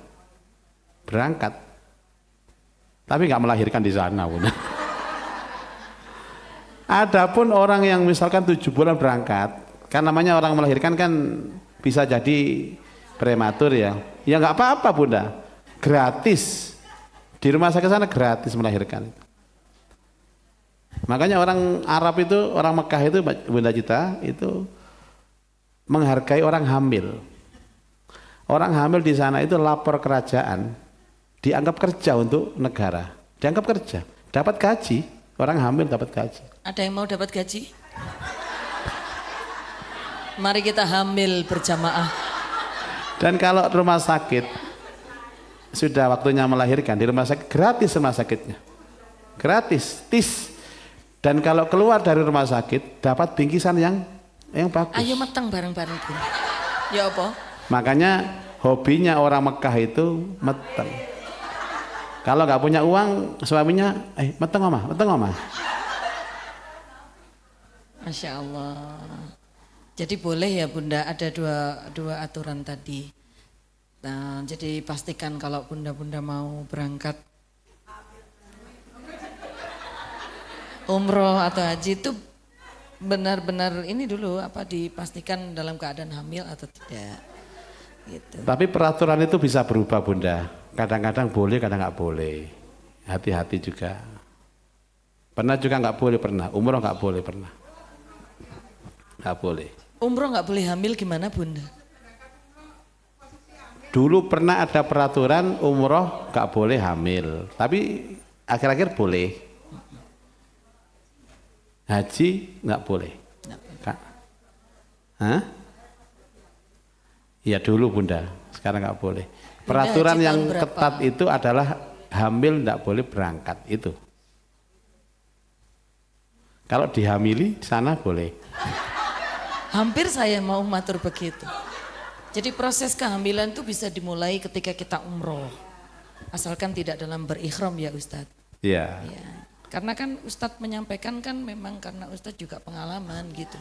Berangkat. Tapi nggak melahirkan di sana Bunda. Adapun orang yang misalkan 7 bulan berangkat, kan namanya orang melahirkan kan bisa jadi prematur ya. Ya nggak apa-apa Bunda, gratis. Di rumah sakit sana gratis melahirkan. Makanya orang Arab itu, orang Mekah itu Bunda Cita itu menghargai orang hamil. Orang hamil di sana itu lapor kerajaan, dianggap kerja untuk negara, dianggap kerja, dapat gaji, orang hamil dapat gaji. Ada yang mau dapat gaji? Mari kita hamil berjamaah. Dan kalau rumah sakit sudah waktunya melahirkan, di rumah sakit gratis rumah sakitnya, gratis, tis. Dan kalau keluar dari rumah sakit dapat bingkisan yang bagus. Ayo meteng bareng-bareng Bun. Ya apa? Makanya hobinya orang Mekah itu meteng. Kalau nggak punya uang, suaminya, meteng oma, meteng oma. Masya Allah. Jadi boleh ya Bunda, ada dua aturan tadi. Nah, jadi pastikan kalau Bunda-Bunda mau berangkat umroh atau haji itu benar-benar ini dulu apa dipastikan dalam keadaan hamil atau tidak. Gitu. Tapi peraturan itu bisa berubah Bunda. Kadang-kadang boleh, kadang nggak boleh. Hati-hati juga. Pernah juga nggak boleh pernah. Umroh nggak boleh pernah. Nggak boleh. Umroh nggak boleh hamil gimana Bunda? Dulu pernah ada peraturan umroh nggak boleh hamil. Tapi akhir-akhir boleh. Haji nggak boleh. Kak. Hah? Ya dulu Bunda, sekarang nggak boleh. Peraturan yang ketat itu adalah hamil nggak boleh berangkat itu. Kalau dihamili di sana boleh. Hampir saya mau matur begitu. Jadi proses kehamilan itu bisa dimulai ketika kita umroh. Asalkan tidak dalam berikhram ya Ustadz. Iya. Ya. Karena kan Ustadz menyampaikan kan memang karena Ustadz juga pengalaman gitu.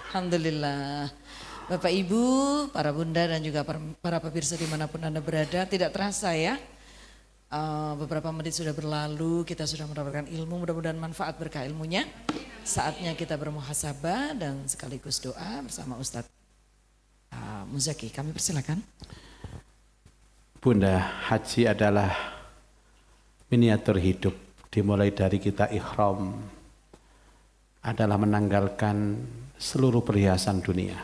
Alhamdulillah. Bapak Ibu, para bunda dan juga para pemirsa dimanapun Anda berada, tidak terasa ya. Beberapa menit sudah berlalu, kita sudah mendapatkan ilmu, mudah-mudahan manfaat berkah ilmunya. Saatnya kita bermuhasabah dan sekaligus doa bersama Ustadz Muzaki. Kami persilakan. Bunda, haji adalah miniatur hidup. Dimulai dari kita ikhram adalah menanggalkan seluruh perhiasan dunia.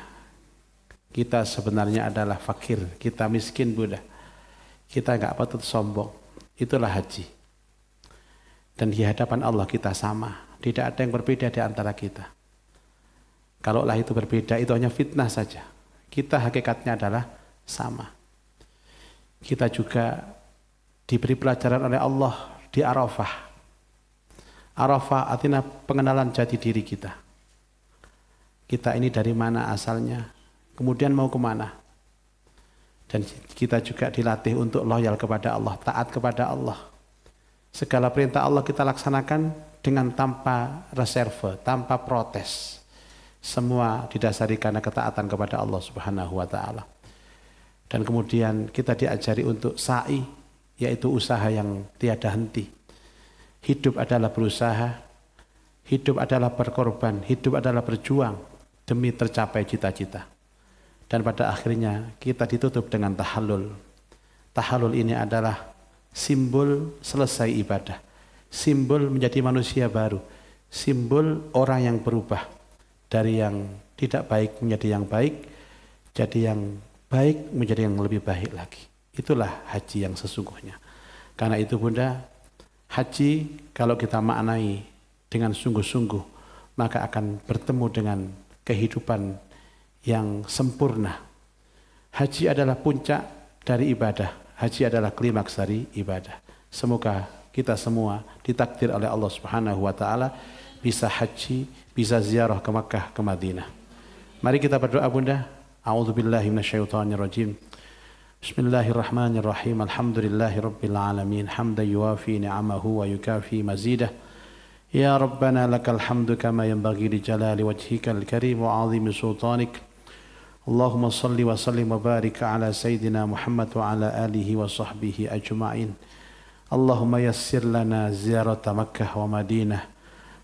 Kita sebenarnya adalah fakir, kita miskin Bunda. Kita nggak patut sombong. Itulah haji. Dan di hadapan Allah kita sama. Tidak ada yang berbeda di antara kita. Kalaulah itu berbeda, itu hanya fitnah saja. Kita hakikatnya adalah sama. Kita juga diberi pelajaran oleh Allah di Arafah. Arafah artinya pengenalan jati diri kita. Kita ini dari mana asalnya, kemudian mau kemana. Dan kita juga dilatih untuk loyal kepada Allah, taat kepada Allah. Segala perintah Allah kita laksanakan dengan tanpa reserve, tanpa protes. Semua didasari karena ketaatan kepada Allah Subhanahu wa taala. Dan kemudian kita diajari untuk sa'i, yaitu usaha yang tiada henti. Hidup adalah berusaha, hidup adalah berkorban, hidup adalah berjuang demi tercapai cita-cita. Dan pada akhirnya kita ditutup dengan tahallul. Tahallul ini adalah simbol selesai ibadah. Simbol menjadi manusia baru. Simbol orang yang berubah. Dari yang tidak baik menjadi yang baik. Jadi yang baik menjadi yang lebih baik lagi. Itulah haji yang sesungguhnya. Karena itu Bunda, haji kalau kita maknai dengan sungguh-sungguh, maka akan bertemu dengan kehidupan yang sempurna. Haji adalah puncak dari ibadah. Haji adalah klimaks dari ibadah. Semoga kita semua ditakdir oleh Allah Subhanahu wa taala bisa haji, bisa ziarah ke Makkah, ke Madinah. Mari kita berdoa Bunda. A'udzubillahi minasyaitonirrajim. Bismillahirrahmanirrahim. Alhamdulillahi rabbil alamin. Hamdan yuwafi ni'amahu wa yukafi mazidah. Ya Rabbana lakal hamdu kama yanbaghi li jalali wajhikal karim wa 'azimi sultanik. Allahumma salli wa sallim wa barik ala sayyidina Muhammad wa ala alihi wa sahbihi ajma'in. Allahumma yassir lana ziyarata Makkah wa Madinah.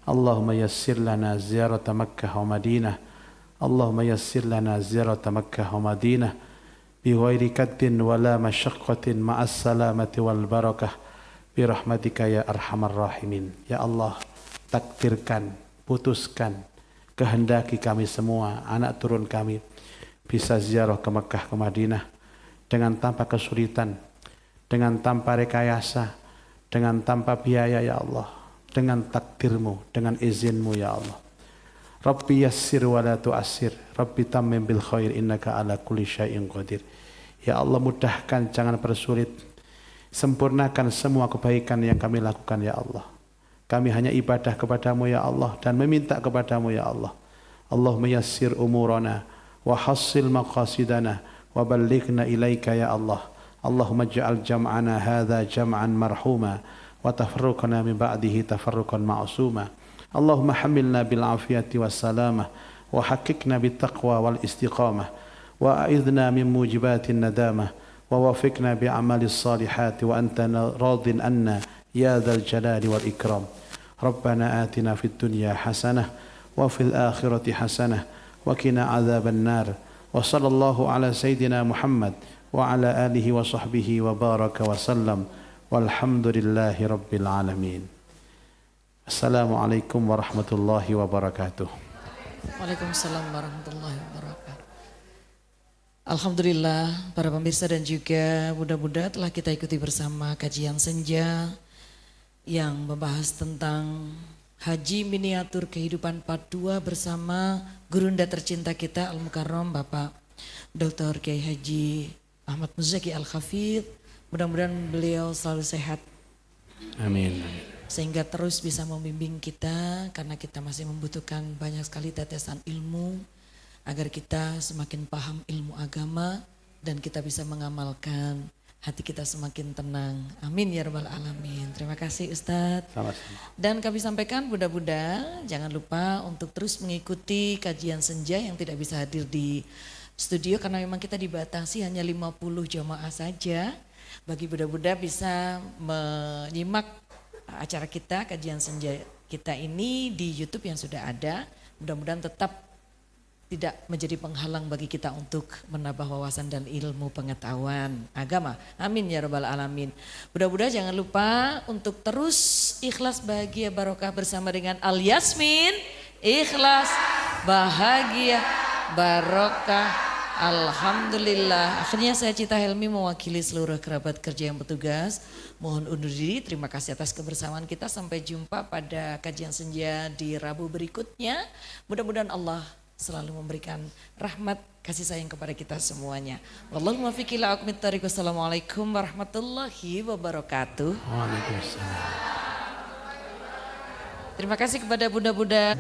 Allahumma yassir lana ziyarata Makkah wa Madinah. Allahumma yassir lana ziyarata Makkah wa Madinah bi ghairi kaddin wala masyaqqatin ma'as salamati wal barakah bi rahmatika ya arhamar rahimin. Ya Allah, takdirkan, putuskan, kehendaki kami semua, anak turun kami bisa ziarah ke Makkah ke Madinah dengan tanpa kesulitan, dengan tanpa rekayasa, dengan tanpa biaya ya Allah, dengan takdirmu, dengan izinmu ya Allah. Rabbi yassir wa la tu'assir, Rabbi tammim bil khair innaka ala kulli syai'in qadir. Ya Allah, mudahkan, jangan persulit. Sempurnakan semua kebaikan yang kami lakukan ya Allah. Kami hanya ibadah kepadamu ya Allah dan meminta kepadamu ya Allah. Allahumma yassir umurana wa hassil maqasidana wa ballighna ilaika ya Allah. Allahumma ja'al jam'ana hadha jam'an marhuma wa tafarruqana min ba'dihi tafarruqan ma'suma. Allahumma hamilna bil afiyati was salamah wa haqiqna bit taqwa wal istiqamah wa a'idhna min mujibatin nadamah wa wafiqna bi amalis salihati wa anta radin anna ya dzal jalali wal ikram. Rabbana atina fid dunya hasanah wa fil akhirati hasanah wa qina adzaban nar. Wa sallallahu ala sayyidina Muhammad wa ala alihi wa sahbihi wa baraka wa sallam walhamdulillahi rabbil alamin. Assalamualaikum warahmatullahi wabarakatuh. Waalaikumsalam warahmatullahi wabarakatuh. Alhamdulillah para pemirsa dan juga Buddha-Buddha telah kita ikuti bersama kajian senja yang membahas tentang Haji Miniatur Kehidupan Part 2 bersama gurunda tercinta kita Al-Mukarram Bapak Dr. Kiai Haji Ahmad Muzaki Al-Khafidh. Mudah-mudahan beliau selalu sehat. Amin. Sehingga terus bisa membimbing kita karena kita masih membutuhkan banyak sekali tetesan ilmu agar kita semakin paham ilmu agama dan kita bisa mengamalkan, hati kita semakin tenang. Amin ya rabbal alamin. Terima kasih Ustadz. Sama-sama. Dan kami sampaikan Buddha-Buddha jangan lupa untuk terus mengikuti kajian senja yang tidak bisa hadir di studio karena memang kita dibatasi hanya 50 jamaah saja. Bagi Buddha-Buddha bisa menyimak acara kita, kajian senja kita ini di YouTube yang sudah ada. Mudah-mudahan tetap tidak menjadi penghalang bagi kita untuk menambah wawasan dan ilmu pengetahuan agama. Amin ya rabbal alamin. Buddha-Buddha jangan lupa untuk terus ikhlas, bahagia, barokah bersama dengan Al Yasmin. Ikhlas, bahagia, barokah. Alhamdulillah. Akhirnya saya Cita Helmi mewakili seluruh kerabat kerja yang bertugas. Mohon undur diri. Terima kasih atas kebersamaan kita. Sampai jumpa pada kajian senja di Rabu berikutnya. Mudah-mudahan Allah selalu memberikan rahmat kasih sayang kepada kita semuanya. Wallahul muwaffiq ila aqwamit thoriq. Wassalamualaikum warahmatullahi wabarakatuh. Waalaikumsalam. Terima kasih kepada Buddha-Buddha.